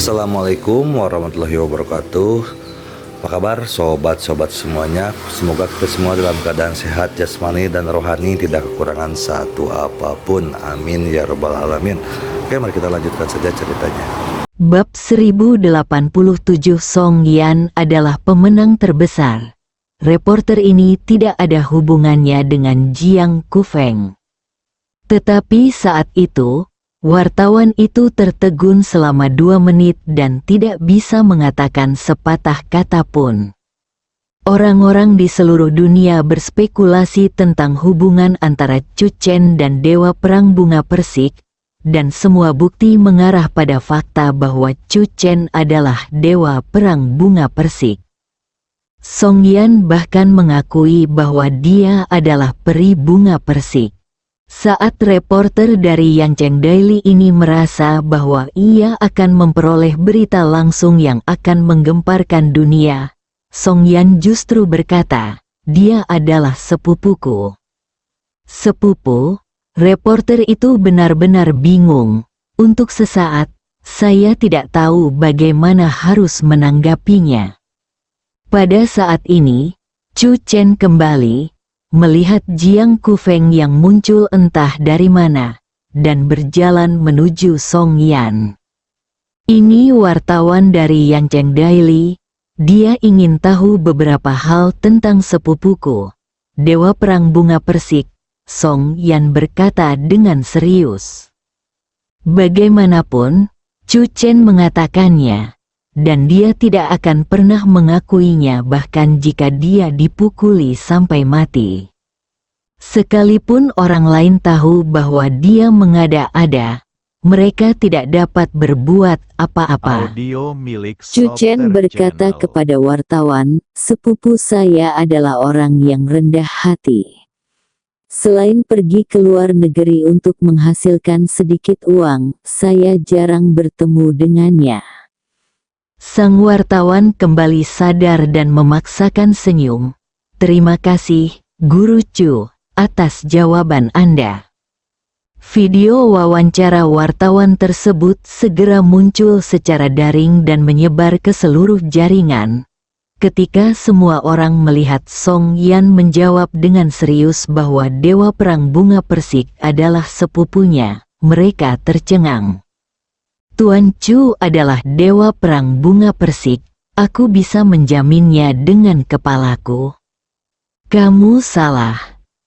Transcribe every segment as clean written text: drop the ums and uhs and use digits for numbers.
Assalamualaikum warahmatullahi wabarakatuh. Apa kabar sobat-sobat semuanya? Semoga kita semua dalam keadaan sehat jasmani dan rohani, tidak kekurangan satu apapun. Amin ya rabbal alamin. Oke, mari kita lanjutkan saja ceritanya. Bab 1087. Song Yan adalah pemenang terbesar. Reporter ini tidak ada hubungannya dengan Jiang Kufeng. Tetapi saat itu, wartawan itu tertegun selama 2 menit dan tidak bisa mengatakan sepatah kata pun. Orang-orang di seluruh dunia berspekulasi tentang hubungan antara Chu Chen dan Dewa Perang Bunga Persik, dan semua bukti mengarah pada fakta bahwa Chu Chen adalah Dewa Perang Bunga Persik. Song Yan bahkan mengakui bahwa dia adalah peri bunga persik. Saat reporter dari Yancheng Daily ini merasa bahwa ia akan memperoleh berita langsung yang akan menggemparkan dunia, Song Yan justru berkata, "Dia adalah sepupuku." Sepupu? Reporter itu benar-benar bingung. Untuk sesaat, saya tidak tahu bagaimana harus menanggapinya. Pada saat ini, Chu Chen kembali melihat Jiang Kufeng yang muncul entah dari mana, dan berjalan menuju Song Yan. Ini wartawan dari Yancheng Daily. Dia ingin tahu beberapa hal tentang sepupuku, Dewa Perang Bunga Persik. Song Yan berkata dengan serius. Bagaimanapun, Chu Chen mengatakannya, dan dia tidak akan pernah mengakuinya bahkan jika dia dipukuli sampai mati. Sekalipun orang lain tahu bahwa dia mengada-ada, mereka tidak dapat berbuat apa-apa. Chu Chen berkata kepada wartawan, "Sepupu saya adalah orang yang rendah hati. Selain pergi ke luar negeri untuk menghasilkan sedikit uang, saya jarang bertemu dengannya." Sang wartawan kembali sadar dan memaksakan senyum. "Terima kasih, Guru Chu, atas jawaban Anda." Video wawancara wartawan tersebut segera muncul secara daring dan menyebar ke seluruh jaringan. Ketika semua orang melihat Song Yan menjawab dengan serius bahwa Dewa Perang Bunga Persik adalah sepupunya, mereka tercengang. "Tuan Chu adalah Dewa Perang Bunga Persik, aku bisa menjaminnya dengan kepalaku." "Kamu salah.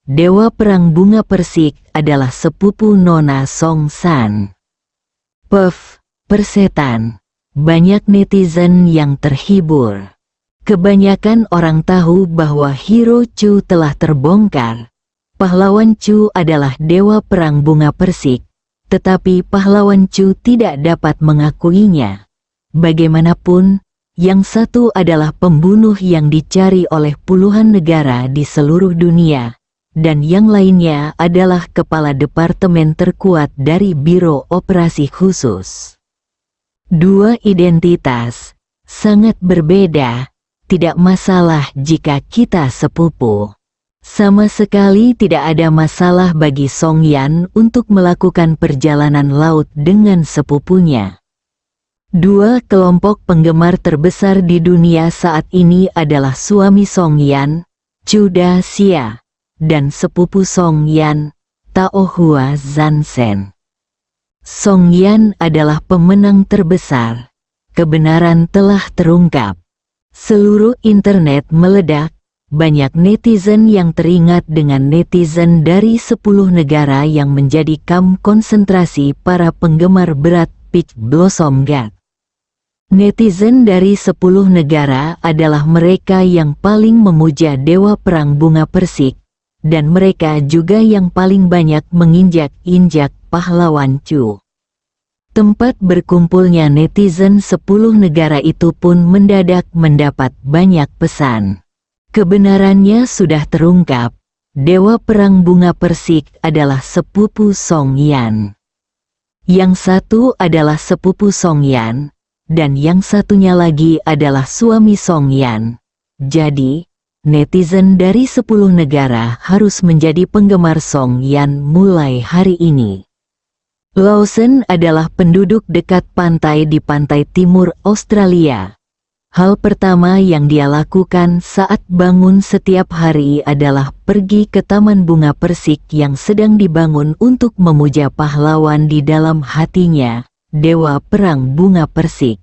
Dewa Perang Bunga Persik adalah sepupu Nona Song San." "Puff, persetan." Banyak netizen yang terhibur. Kebanyakan orang tahu bahwa hero Chu telah terbongkar. Pahlawan Chu adalah Dewa Perang Bunga Persik. Tetapi pahlawan Chu tidak dapat mengakuinya. Bagaimanapun, yang satu adalah pembunuh yang dicari oleh puluhan negara di seluruh dunia, dan yang lainnya adalah kepala departemen terkuat dari Biro Operasi Khusus. Dua identitas sangat berbeda. Tidak masalah jika kita sepupu. Sama sekali tidak ada masalah bagi Song Yan untuk melakukan perjalanan laut dengan sepupunya. Dua kelompok penggemar terbesar di dunia saat ini adalah suami Song Yan, Chu Da Xia, dan sepupu Song Yan, Tao Hua Zansen. Song Yan adalah pemenang terbesar. Kebenaran telah terungkap. Seluruh internet meledak. Banyak netizen yang teringat dengan netizen dari 10 negara yang menjadi kamp konsentrasi para penggemar berat Peach Blossom God. Netizen dari 10 negara adalah mereka yang paling memuja Dewa Perang Bunga Persik, dan mereka juga yang paling banyak menginjak-injak pahlawan Chu. Tempat berkumpulnya netizen 10 negara itu pun mendadak mendapat banyak pesan. Kebenarannya sudah terungkap. Dewa Perang Bunga Persik adalah sepupu Song Yan. Yang satu adalah sepupu Song Yan, dan yang satunya lagi adalah suami Song Yan. Jadi, netizen dari 10 negara harus menjadi penggemar Song Yan mulai hari ini. Lawson adalah penduduk dekat pantai di pantai timur Australia. Hal pertama yang dia lakukan saat bangun setiap hari adalah pergi ke Taman Bunga Persik yang sedang dibangun untuk memuja pahlawan di dalam hatinya, Dewa Perang Bunga Persik.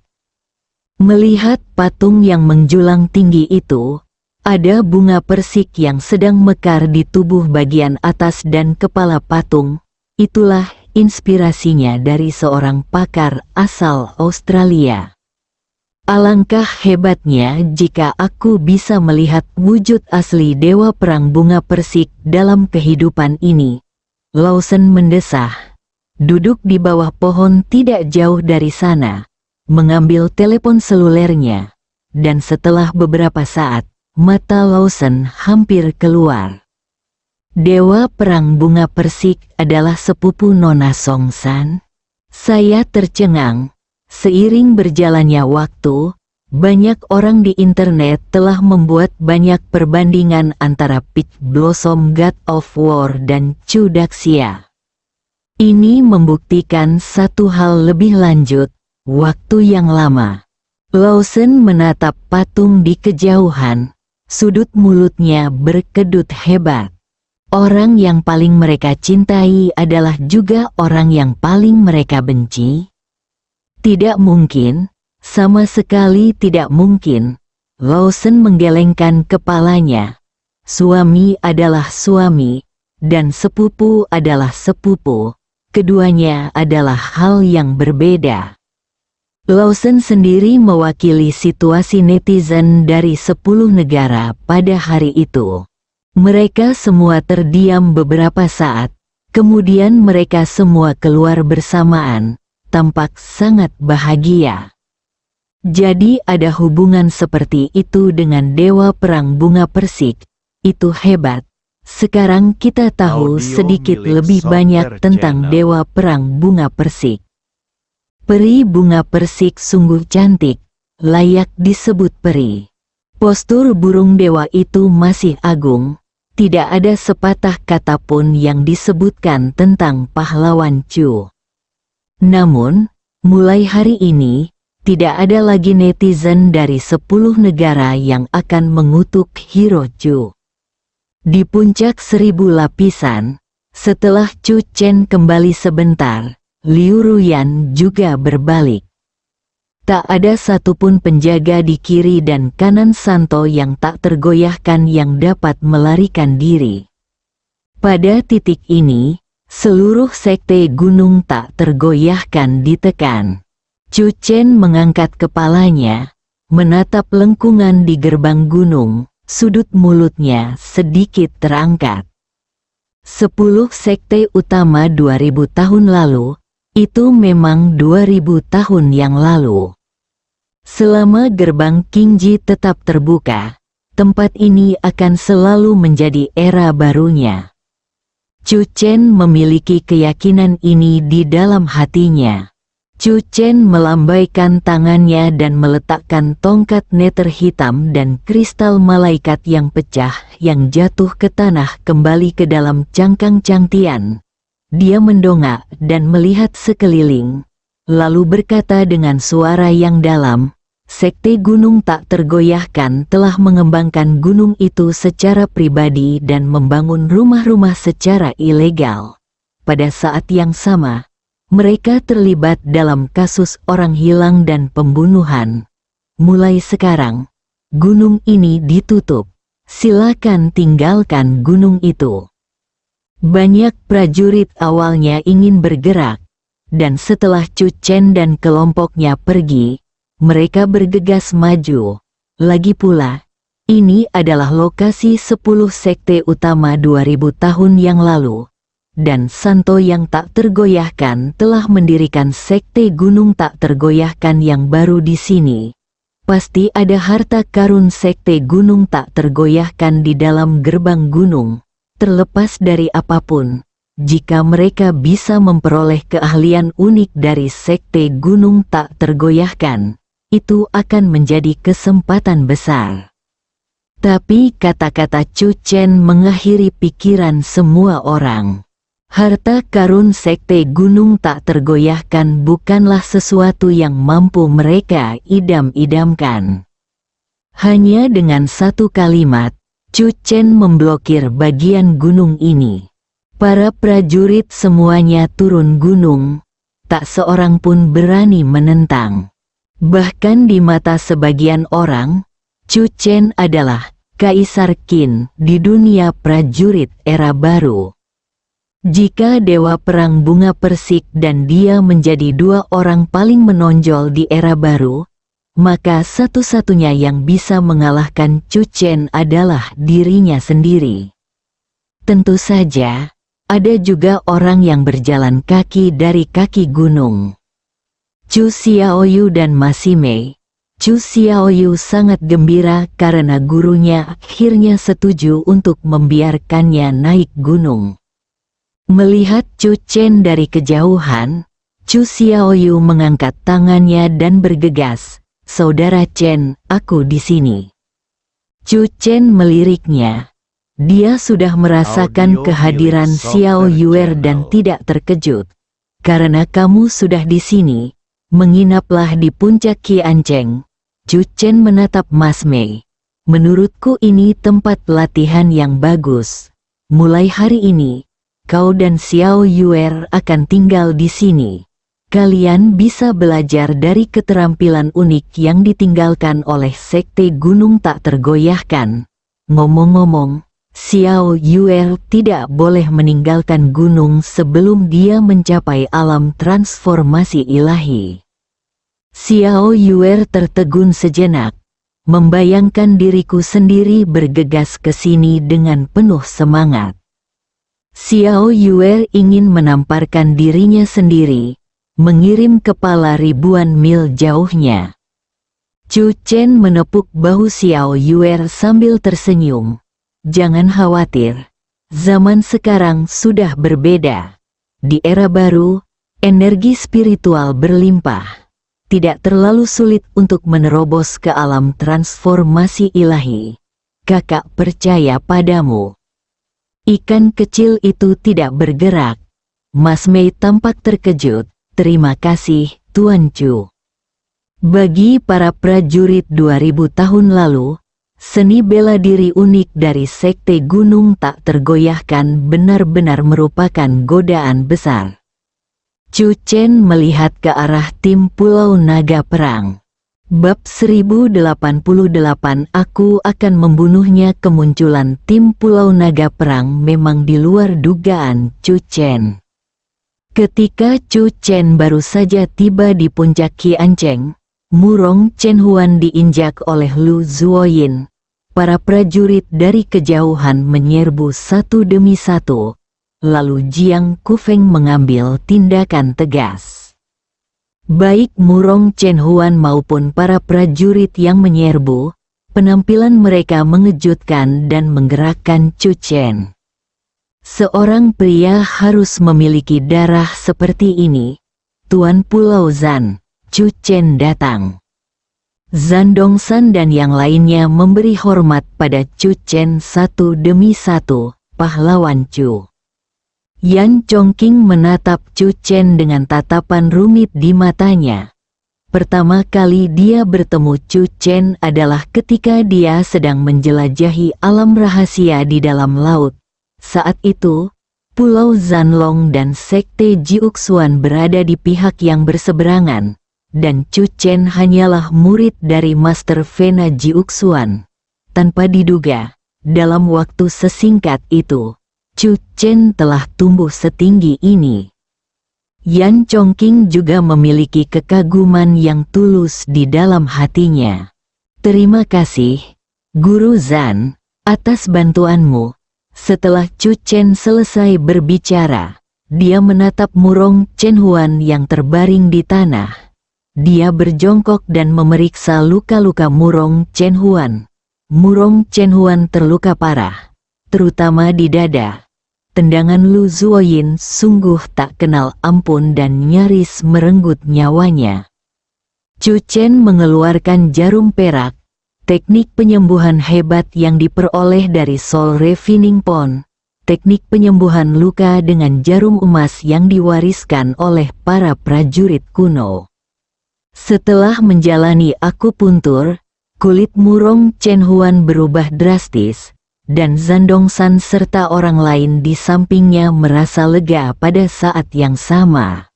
Melihat patung yang menjulang tinggi itu, ada bunga persik yang sedang mekar di tubuh bagian atas dan kepala patung. Itulah inspirasinya dari seorang pakar asal Australia. Alangkah hebatnya jika aku bisa melihat wujud asli Dewa Perang Bunga Persik dalam kehidupan ini. Lawson mendesah. Duduk di bawah pohon tidak jauh dari sana, mengambil telepon selulernya, dan setelah beberapa saat, mata Lawson hampir keluar. Dewa Perang Bunga Persik adalah sepupu Nona Songsan. Saya tercengang. Seiring berjalannya waktu, banyak orang di internet telah membuat banyak perbandingan antara Peach Blossom God of War dan Chu Daxia. Ini membuktikan satu hal lebih lanjut, waktu yang lama. Lawson menatap patung di kejauhan, sudut mulutnya berkedut hebat. Orang yang paling mereka cintai adalah juga orang yang paling mereka benci? Tidak mungkin, sama sekali tidak mungkin. Lawson menggelengkan kepalanya. Suami adalah suami, dan sepupu adalah sepupu. Keduanya adalah hal yang berbeda. Lawson sendiri mewakili situasi netizen dari 10 negara pada hari itu. Mereka semua terdiam beberapa saat, kemudian mereka semua keluar bersamaan. Tampak sangat bahagia. Jadi ada hubungan seperti itu dengan Dewa Perang Bunga Persik. Itu hebat. Sekarang kita tahu sedikit lebih banyak tentang Dewa Perang Bunga Persik. Peri bunga persik sungguh cantik, layak disebut peri. Postur burung dewa itu masih agung. Tidak ada sepatah kata pun yang disebutkan tentang pahlawan Chu. Namun, mulai hari ini, tidak ada lagi netizen dari 10 negara yang akan mengutuk hero Chu. Di puncak 1000 lapisan, setelah Chu Chen kembali sebentar, Liu Ruyan juga berbalik. Tak ada satupun penjaga di kiri dan kanan Santo yang tak tergoyahkan yang dapat melarikan diri. Pada titik ini, seluruh sekte gunung tak tergoyahkan ditekan. Chu Chen mengangkat kepalanya, menatap lengkungan di gerbang gunung, sudut mulutnya sedikit terangkat. 10 sekte utama 2000 tahun lalu, itu memang 2000 tahun yang lalu. Selama gerbang Qingji tetap terbuka, tempat ini akan selalu menjadi era barunya. Chu Chen memiliki keyakinan ini di dalam hatinya. Chu Chen melambaikan tangannya dan meletakkan tongkat neter hitam dan kristal malaikat yang pecah yang jatuh ke tanah kembali ke dalam cangkang Cangtian. Dia mendongak dan melihat sekeliling, lalu berkata dengan suara yang dalam, Sekte Gunung Tak Tergoyahkan telah mengembangkan gunung itu secara pribadi dan membangun rumah-rumah secara ilegal. Pada saat yang sama, mereka terlibat dalam kasus orang hilang dan pembunuhan. Mulai sekarang, gunung ini ditutup. Silakan tinggalkan gunung itu. Banyak prajurit awalnya ingin bergerak, dan setelah Chu Chen dan kelompoknya pergi, mereka bergegas maju. Lagi pula, ini adalah lokasi 10 sekte utama 2000 tahun yang lalu, dan Santo yang tak tergoyahkan telah mendirikan sekte gunung tak tergoyahkan yang baru di sini. Pasti ada harta karun sekte gunung tak tergoyahkan di dalam gerbang gunung, terlepas dari apapun. Jika mereka bisa memperoleh keahlian unik dari sekte gunung tak tergoyahkan, itu akan menjadi kesempatan besar. Tapi kata-kata Chu Chen mengakhiri pikiran semua orang. Harta karun sekte gunung tak tergoyahkan bukanlah sesuatu yang mampu mereka idam-idamkan. Hanya dengan satu kalimat, Chu Chen memblokir bagian gunung ini. Para prajurit semuanya turun gunung, tak seorang pun berani menentang. Bahkan di mata sebagian orang, Chu Chen adalah Kaisar Qin di dunia prajurit era baru. Jika Dewa Perang Bunga Persik dan dia menjadi dua orang paling menonjol di era baru, maka satu-satunya yang bisa mengalahkan Chu Chen adalah dirinya sendiri. Tentu saja, ada juga orang yang berjalan kaki dari kaki gunung. Chu Xiaoyu dan Masime. Chu Xiaoyu sangat gembira karena gurunya akhirnya setuju untuk membiarkannya naik gunung. Melihat Chu Chen dari kejauhan, Chu Xiaoyu mengangkat tangannya dan bergegas, "Saudara Chen, aku di sini." Chu Chen meliriknya. Dia sudah merasakan kehadiran Xiao Yuer dan tidak terkejut. "Karena kamu sudah di sini, menginaplah di puncak Qiancheng." Chu Chen menatap Mas Mei. "Menurutku ini tempat latihan yang bagus. Mulai hari ini, kau dan Xiao Yuer akan tinggal di sini. Kalian bisa belajar dari keterampilan unik yang ditinggalkan oleh sekte gunung tak tergoyahkan. Ngomong-ngomong, Xiao Yuer tidak boleh meninggalkan gunung sebelum dia mencapai alam transformasi ilahi." Xiao Yuer tertegun sejenak, membayangkan diriku sendiri bergegas ke sini dengan penuh semangat. Xiao Yuer ingin menamparkan dirinya sendiri, mengirim kepala ribuan mil jauhnya. Chu Chen menepuk bahu Xiao Yuer sambil tersenyum. "Jangan khawatir, zaman sekarang sudah berbeda. Di era baru, energi spiritual berlimpah. Tidak terlalu sulit untuk menerobos ke alam transformasi ilahi. Kakak percaya padamu." Ikan kecil itu tidak bergerak. Mas Mei tampak terkejut. "Terima kasih, Tuan Chu." Bagi para prajurit 2000 tahun lalu, seni bela diri unik dari sekte gunung tak tergoyahkan benar-benar merupakan godaan besar. Chu Chen melihat ke arah tim Pulau Naga Perang. Bab 1088 Aku akan membunuhnya. Kemunculan tim Pulau Naga Perang memang di luar dugaan Chu Chen. Ketika Chu Chen baru saja tiba di puncak Qiancheng, Murong Chen Huan diinjak oleh Lu Zuoyin. Para prajurit dari kejauhan menyerbu satu demi satu. Lalu Jiang Kufeng mengambil tindakan tegas. Baik Murong Chen Huan maupun para prajurit yang menyerbu, penampilan mereka mengejutkan dan menggerakkan Chu Chen. Seorang pria harus memiliki darah seperti ini. "Tuan Pulau Zan." Chu Chen datang. Zan Dongsan dan yang lainnya memberi hormat pada Chu Chen satu demi satu. "Pahlawan Chu." Yan Chongqing menatap Chu Chen dengan tatapan rumit di matanya. Pertama kali dia bertemu Chu Chen adalah ketika dia sedang menjelajahi alam rahasia di dalam laut. Saat itu, Pulau Zanlong dan Sekte Jiuxuan berada di pihak yang berseberangan, dan Chu Chen hanyalah murid dari Master Vena Jiuxuan. Tanpa diduga, dalam waktu sesingkat itu, Chu Chen telah tumbuh setinggi ini. Yan Chongqing juga memiliki kekaguman yang tulus di dalam hatinya. "Terima kasih, Guru Zan, atas bantuanmu." Setelah Chu Chen selesai berbicara, dia menatap Murong Chen Huan yang terbaring di tanah. Dia berjongkok dan memeriksa luka-luka Murong Chen Huan. Murong Chen Huan terluka parah, terutama di dada. Tendangan Lu Zuoyin sungguh tak kenal ampun dan nyaris merenggut nyawanya. Chu Chen mengeluarkan jarum perak, teknik penyembuhan hebat yang diperoleh dari Soul Refining Pond. teknik penyembuhan luka dengan jarum emas yang diwariskan oleh para prajurit kuno. Setelah menjalani akupuntur, kulit murung Chen Huan berubah drastis, dan Zandongsan serta orang lain di sampingnya merasa lega pada saat yang sama.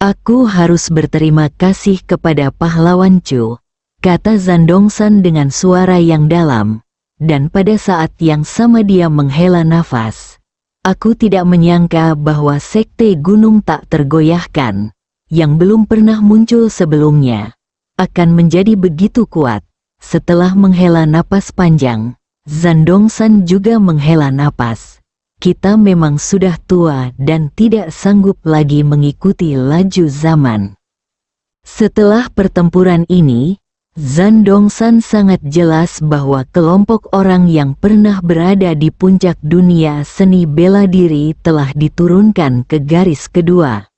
Aku harus berterima kasih kepada pahlawan Chu, kata Zandongsan dengan suara yang dalam, dan pada saat yang sama dia menghela nafas. Aku tidak menyangka bahwa sekte gunung tak tergoyahkan, yang belum pernah muncul sebelumnya, akan menjadi begitu kuat. Setelah menghela napas panjang, Zandongsan juga menghela napas. Kita memang sudah tua dan tidak sanggup lagi mengikuti laju zaman. Setelah pertempuran ini, Zandongsan sangat jelas bahwa kelompok orang yang pernah berada di puncak dunia seni bela diri telah diturunkan ke garis kedua.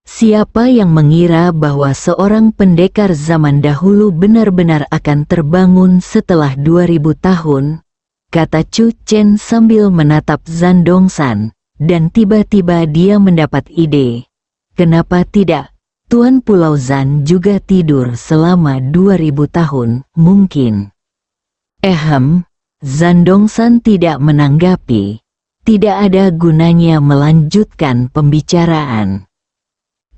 Siapa yang mengira bahwa seorang pendekar zaman dahulu benar-benar akan terbangun setelah 2000 tahun, kata Chu Chen sambil menatap Zandongsan, dan tiba-tiba dia mendapat ide. Kenapa tidak? Tuan Pulau Zan juga tidur selama 2000 tahun, mungkin. Zandongsan tidak menanggapi. Tidak ada gunanya melanjutkan pembicaraan.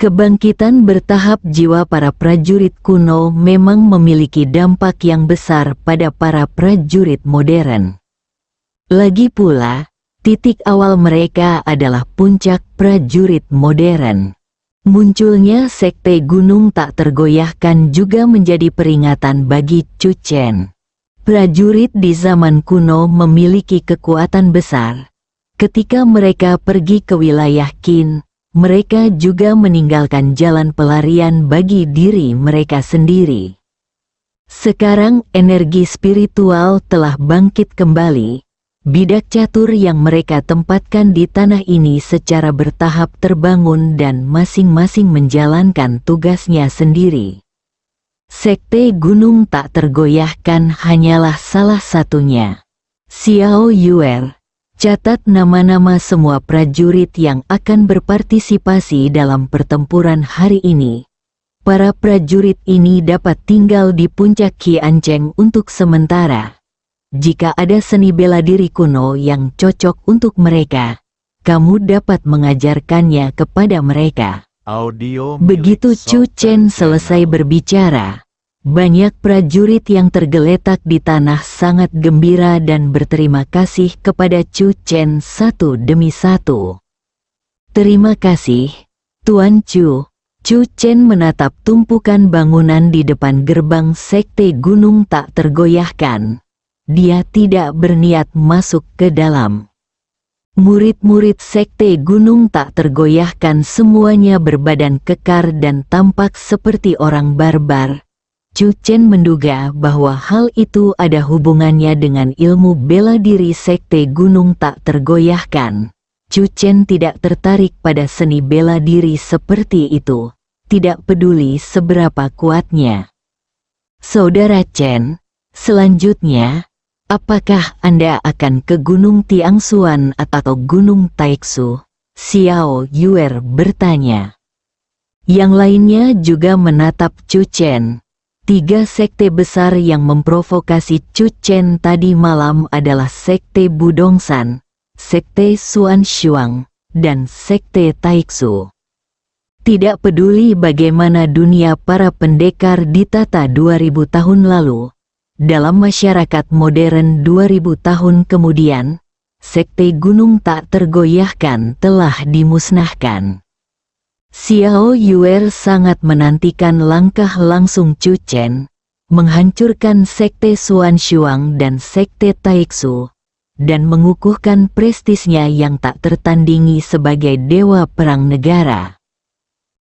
Kebangkitan bertahap jiwa para prajurit kuno memang memiliki dampak yang besar pada para prajurit modern. Lagi pula, titik awal mereka adalah puncak prajurit modern. Munculnya sekte gunung tak tergoyahkan juga menjadi peringatan bagi Chu Chen. Prajurit di zaman kuno memiliki kekuatan besar. Ketika mereka pergi ke wilayah Qin, mereka juga meninggalkan jalan pelarian bagi diri mereka sendiri. Sekarang energi spiritual telah bangkit kembali. Bidak catur yang mereka tempatkan di tanah ini secara bertahap terbangun dan masing-masing menjalankan tugasnya sendiri. Sekte gunung tak tergoyahkan hanyalah salah satunya. Xiao Yuer, catat nama-nama semua prajurit yang akan berpartisipasi dalam pertempuran hari ini. Para prajurit ini dapat tinggal di puncak Qiancheng untuk sementara. Jika ada seni bela diri kuno yang cocok untuk mereka, kamu dapat mengajarkannya kepada mereka. Begitu Chu Chen selesai berbicara, banyak prajurit yang tergeletak di tanah sangat gembira dan berterima kasih kepada Chu Chen satu demi satu. Terima kasih, Tuan Chu. Chu Chen menatap tumpukan bangunan di depan gerbang sekte gunung tak tergoyahkan. Dia tidak berniat masuk ke dalam. Murid-murid sekte gunung tak tergoyahkan semuanya berbadan kekar dan tampak seperti orang barbar. Chu Chen menduga bahwa hal itu ada hubungannya dengan ilmu bela diri sekte gunung tak tergoyahkan. Chu Chen tidak tertarik pada seni bela diri seperti itu, tidak peduli seberapa kuatnya. Saudara Chen, selanjutnya, apakah Anda akan ke Gunung Tiangshuan atau Gunung Taiksu? Xiao Yuer bertanya. Yang lainnya juga menatap Chu Chen. 3 sekte besar yang memprovokasi Chu Chen tadi malam adalah sekte Budongsan, sekte Xuan Shuang, dan sekte Taiksu. Tidak peduli bagaimana dunia para pendekar ditata 2000 tahun lalu, dalam masyarakat modern 2000 tahun kemudian, sekte gunung tak tergoyahkan telah dimusnahkan. Xiao Yuer sangat menantikan langkah langsung Chu Chen, menghancurkan sekte Xuan Shuang dan sekte Taiksu, dan mengukuhkan prestisnya yang tak tertandingi sebagai dewa perang negara.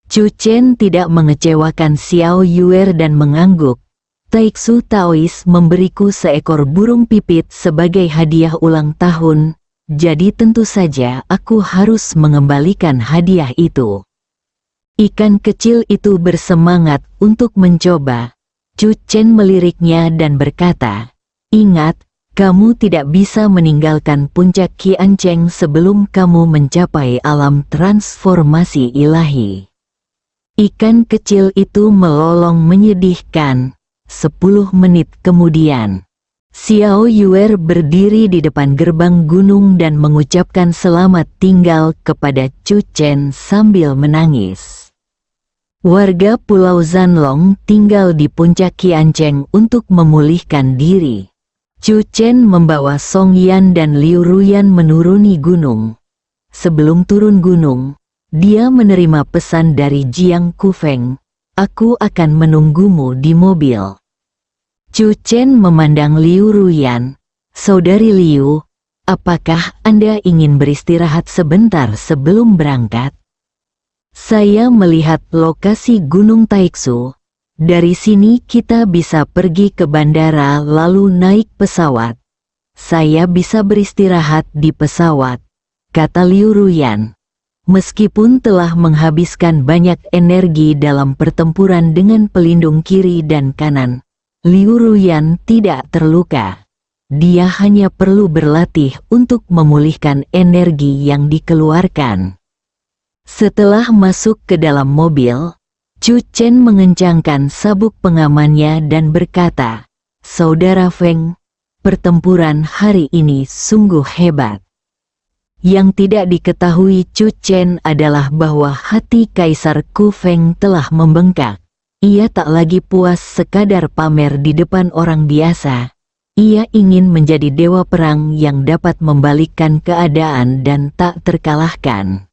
Chu Chen tidak mengecewakan Xiao Yuer dan mengangguk. Taiksu Taois memberiku seekor burung pipit sebagai hadiah ulang tahun, jadi tentu saja aku harus mengembalikan hadiah itu. Ikan kecil itu bersemangat untuk mencoba. Chu Chen meliriknya dan berkata, "Ingat, Kamu tidak bisa meninggalkan puncak Qiancheng sebelum kamu mencapai alam transformasi ilahi. Ikan kecil itu melolong menyedihkan. 10 menit kemudian, Xiao Yuer berdiri di depan gerbang gunung dan mengucapkan selamat tinggal kepada Chu Chen sambil menangis. Warga Pulau Zanlong tinggal di puncak Qiancheng untuk memulihkan diri. Chu Chen membawa Song Yan dan Liu Ruyan menuruni gunung. Sebelum turun gunung, dia menerima pesan dari Jiang Kufeng, "Aku akan menunggumu di mobil." Chu Chen memandang Liu Ruyan, "Saudari Liu, apakah Anda ingin beristirahat sebentar sebelum berangkat?" "Saya melihat lokasi Gunung Taiksu. Dari sini kita bisa pergi ke bandara lalu naik pesawat. Saya bisa beristirahat di pesawat," kata Liu Ruyan. Meskipun telah menghabiskan banyak energi dalam pertempuran dengan pelindung kiri dan kanan, Liu Ruyan tidak terluka. Dia hanya perlu berlatih untuk memulihkan energi yang dikeluarkan. Setelah masuk ke dalam mobil, Chu Chen mengencangkan sabuk pengamannya dan berkata, "Saudara Feng, pertempuran hari ini sungguh hebat." Yang tidak diketahui Chu Chen adalah bahwa hati Kaisar Ku Feng telah membengkak. Ia tak lagi puas sekadar pamer di depan orang biasa. Ia ingin menjadi dewa perang yang dapat membalikkan keadaan dan tak terkalahkan.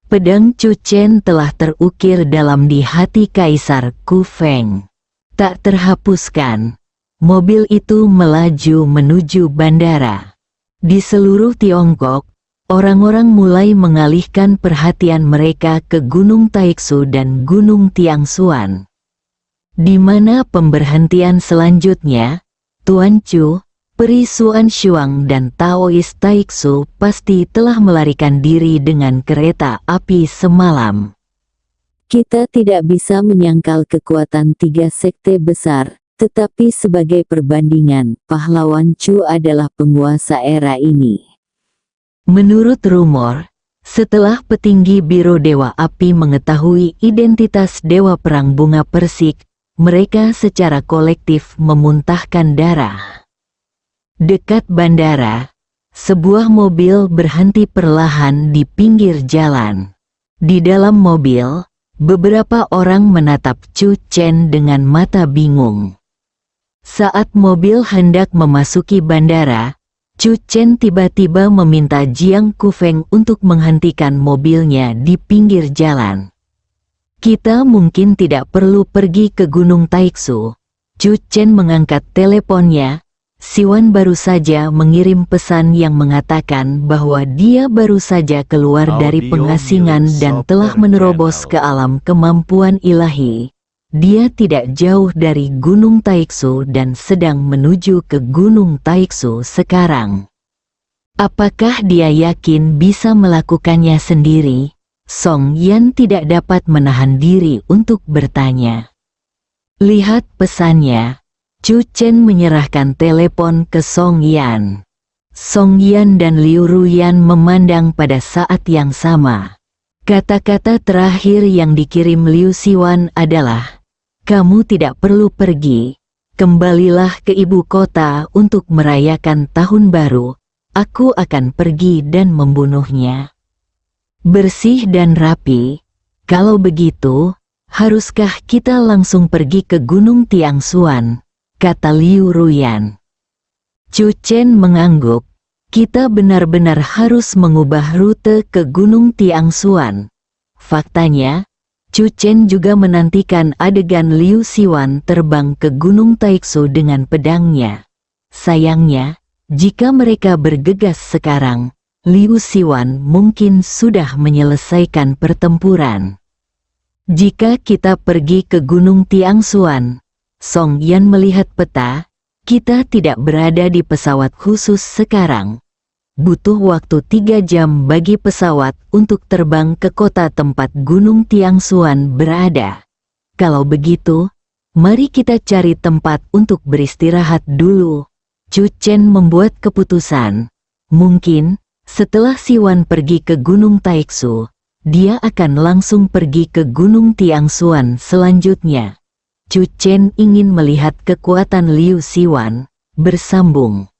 Pedang Chu Chen telah terukir dalam di hati Kaisar Ku Feng. Tak terhapuskan. Mobil itu melaju menuju bandara. Di seluruh Tiongkok, orang-orang mulai mengalihkan perhatian mereka ke Gunung Taiksu dan Gunung Tiangshuan. Di mana pemberhentian selanjutnya, Tuan Chu, Peri Xuan Shuang dan Taoist Taiksu pasti telah melarikan diri dengan kereta api semalam. Kita tidak bisa menyangkal kekuatan 3 sekte besar, tetapi sebagai perbandingan, pahlawan Chu adalah penguasa era ini. Menurut rumor, setelah petinggi Biro Dewa Api mengetahui identitas Dewa Perang Bunga Persik, mereka secara kolektif memuntahkan darah. Dekat bandara, sebuah mobil berhenti perlahan di pinggir jalan. Di dalam mobil, beberapa orang menatap Chu Chen dengan mata bingung. Saat mobil hendak memasuki bandara, Chu Chen tiba-tiba meminta Jiang Kufeng untuk menghentikan mobilnya di pinggir jalan. "Kita mungkin tidak perlu pergi ke Gunung Taiksu." Chu Chen mengangkat teleponnya. Siwan baru saja mengirim pesan yang mengatakan bahwa dia baru saja keluar dari pengasingan dan telah menerobos ke alam kemampuan ilahi. Dia tidak jauh dari Gunung Taiksu dan sedang menuju ke Gunung Taiksu sekarang. Apakah dia yakin bisa melakukannya sendiri? Song Yan tidak dapat menahan diri untuk bertanya. Lihat pesannya. Chu Chen menyerahkan telepon ke Song Yan. Song Yan dan Liu Ruyan memandang pada saat yang sama. Kata-kata terakhir yang dikirim Liu Siwan adalah, "Kamu tidak perlu pergi. Kembalilah ke ibu kota untuk merayakan tahun baru. Aku akan pergi dan membunuhnya." Bersih dan rapi. Kalau begitu, haruskah kita langsung pergi ke Gunung Tiangshuan? Kata Liu Ruyan. Chu Chen mengangguk. Kita benar-benar harus mengubah rute ke Gunung Tiangshuan. Faktanya, Chu Chen juga menantikan adegan Liu Siwan terbang ke Gunung Taiksu dengan pedangnya. Sayangnya, jika mereka bergegas sekarang, Liu Siwan mungkin sudah menyelesaikan pertempuran. Jika kita pergi ke Gunung Tiangshuan, Song Yan melihat peta, kita tidak berada di pesawat khusus sekarang. Butuh waktu 3 jam bagi pesawat untuk terbang ke kota tempat Gunung Tiangshuan berada. Kalau begitu, mari kita cari tempat untuk beristirahat dulu. Chu Chen membuat keputusan. Mungkin, setelah Siwan pergi ke Gunung Taeksu, dia akan langsung pergi ke Gunung Tiangshuan selanjutnya. Chu Chen ingin melihat kekuatan Liu Siwan bersambung.